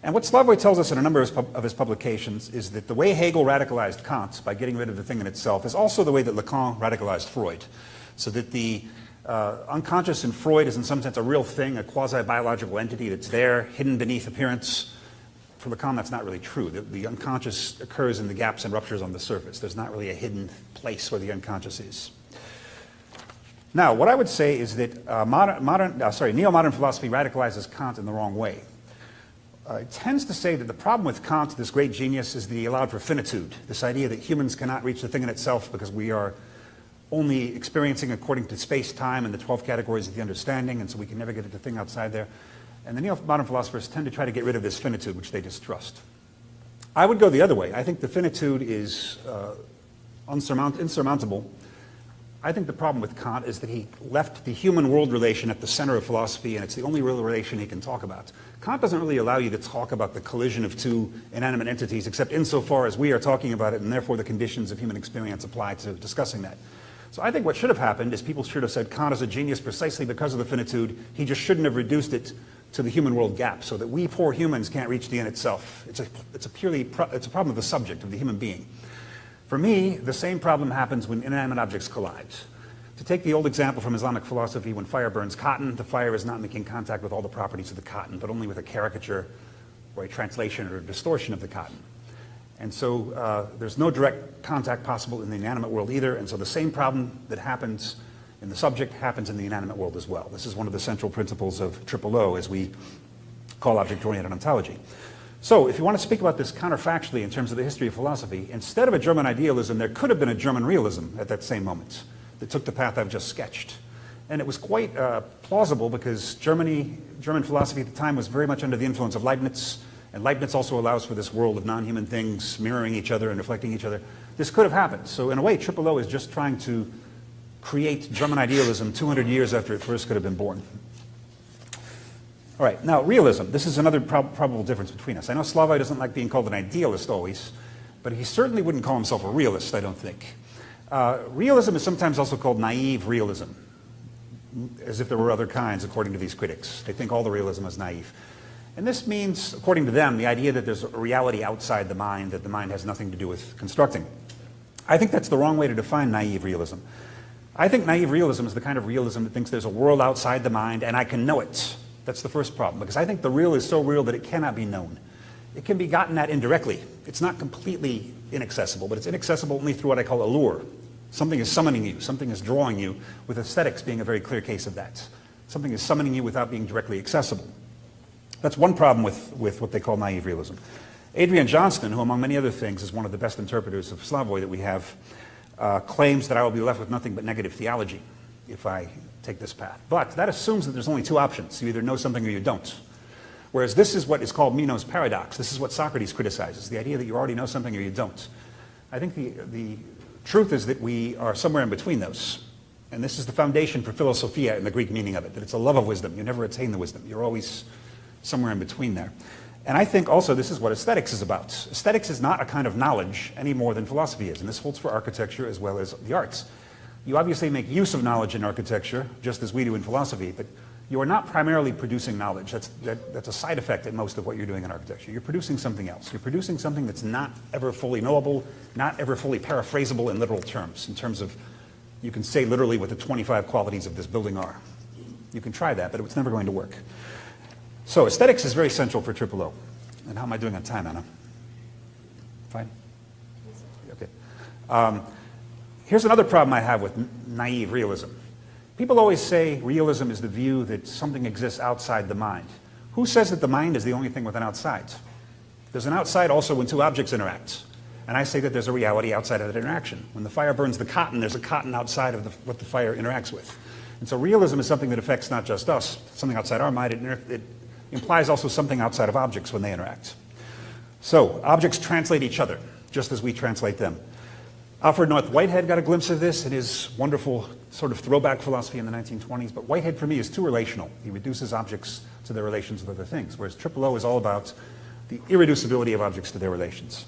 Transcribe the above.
And what Slavoj tells us in a number of his publications is that the way Hegel radicalized Kant by getting rid of the thing in itself is also the way that Lacan radicalized Freud. So that the unconscious in Freud is in some sense a real thing, a quasi-biological entity that's there, hidden beneath appearance. For Lacan, that's not really true. The unconscious occurs in the gaps and ruptures on the surface. There's not really a hidden place where the unconscious is. Now, what I would say is that neo-modern philosophy radicalizes Kant in the wrong way. It tends to say that the problem with Kant, this great genius, is that he allowed for finitude, this idea that humans cannot reach the thing in itself because we are only experiencing according to space-time and the 12 categories of the understanding, and so we can never get at the thing outside there. And the neo-modern philosophers tend to try to get rid of this finitude, which they distrust. I would go the other way. I think the finitude is insurmountable. I think the problem with Kant is that he left the human-world relation at the center of philosophy, and it's the only real relation he can talk about. Kant doesn't really allow you to talk about the collision of two inanimate entities, except insofar as we are talking about it, and therefore the conditions of human experience apply to discussing that. So I think what should have happened is people should have said Kant is a genius precisely because of the finitude. He just shouldn't have reduced it to the human world gap, so that we poor humans can't reach the end itself. It's a problem of the subject, of the human being. For me, the same problem happens when inanimate objects collide. To take the old example from Islamic philosophy, when fire burns cotton, the fire is not making contact with all the properties of the cotton, but only with a caricature or a translation or a distortion of the cotton. And so there's no direct contact possible in the inanimate world either, and so the same problem that happens in the subject happens in the inanimate world as well. This is one of the central principles of O, as we call Object Oriented Ontology. So if you want to speak about this counterfactually in terms of the history of philosophy, instead of a German idealism, there could have been a German realism at that same moment that took the path I've just sketched. And it was quite plausible because German philosophy at the time was very much under the influence of Leibniz, and Leibniz also allows for this world of non-human things mirroring each other and reflecting each other. This could have happened. So in a way, O is just trying to create German idealism 200 years after it first could have been born. All right, now realism. This is another probable difference between us. I know Slavoj doesn't like being called an idealist always, but he certainly wouldn't call himself a realist, I don't think. Realism is sometimes also called naive realism, as if there were other kinds, according to these critics. They think all the realism is naive. And this means, according to them, the idea that there's a reality outside the mind, that the mind has nothing to do with constructing. I think that's the wrong way to define naive realism. I think naive realism is the kind of realism that thinks there's a world outside the mind and I can know it. That's the first problem, because I think the real is so real that it cannot be known. It can be gotten at indirectly. It's not completely inaccessible, but it's inaccessible only through what I call allure. Something is summoning you, something is drawing you, with aesthetics being a very clear case of that. Something is summoning you without being directly accessible. That's one problem with what they call naive realism. Adrian Johnston, who among many other things is one of the best interpreters of Slavoj that we have, claims that I will be left with nothing but negative theology if I take this path. But that assumes that there's only two options. You either know something or you don't. Whereas this is what is called Minos Paradox. This is what Socrates criticizes, the idea that you already know something or you don't. I think the truth is that we are somewhere in between those. And this is the foundation for philosophia in the Greek meaning of it, that it's a love of wisdom. You never attain the wisdom. You're always somewhere in between there. And I think also this is what aesthetics is about. Aesthetics is not a kind of knowledge any more than philosophy is, and this holds for architecture as well as the arts. You obviously make use of knowledge in architecture, just as we do in philosophy, but you are not primarily producing knowledge. That's a side effect at most of what you're doing in architecture. You're producing something else. You're producing something that's not ever fully knowable, not ever fully paraphrasable in literal terms, in terms of you can say literally what the 25 qualities of this building are. You can try that, but it's never going to work. So aesthetics is very central for O. And how am I doing on time, Anna? Fine? Okay. Here's another problem I have with naive realism. People always say realism is the view that something exists outside the mind. Who says that the mind is the only thing with an outside? There's an outside also when two objects interact. And I say that there's a reality outside of that interaction. When the fire burns the cotton, there's a cotton outside of what the fire interacts with. And so realism is something that affects not just us, something outside our mind. It implies also something outside of objects when they interact. So objects translate each other, just as we translate them. Alfred North Whitehead got a glimpse of this in his wonderful sort of throwback philosophy in the 1920s, but Whitehead for me is too relational. He reduces objects to their relations with other things, whereas O is all about the irreducibility of objects to their relations.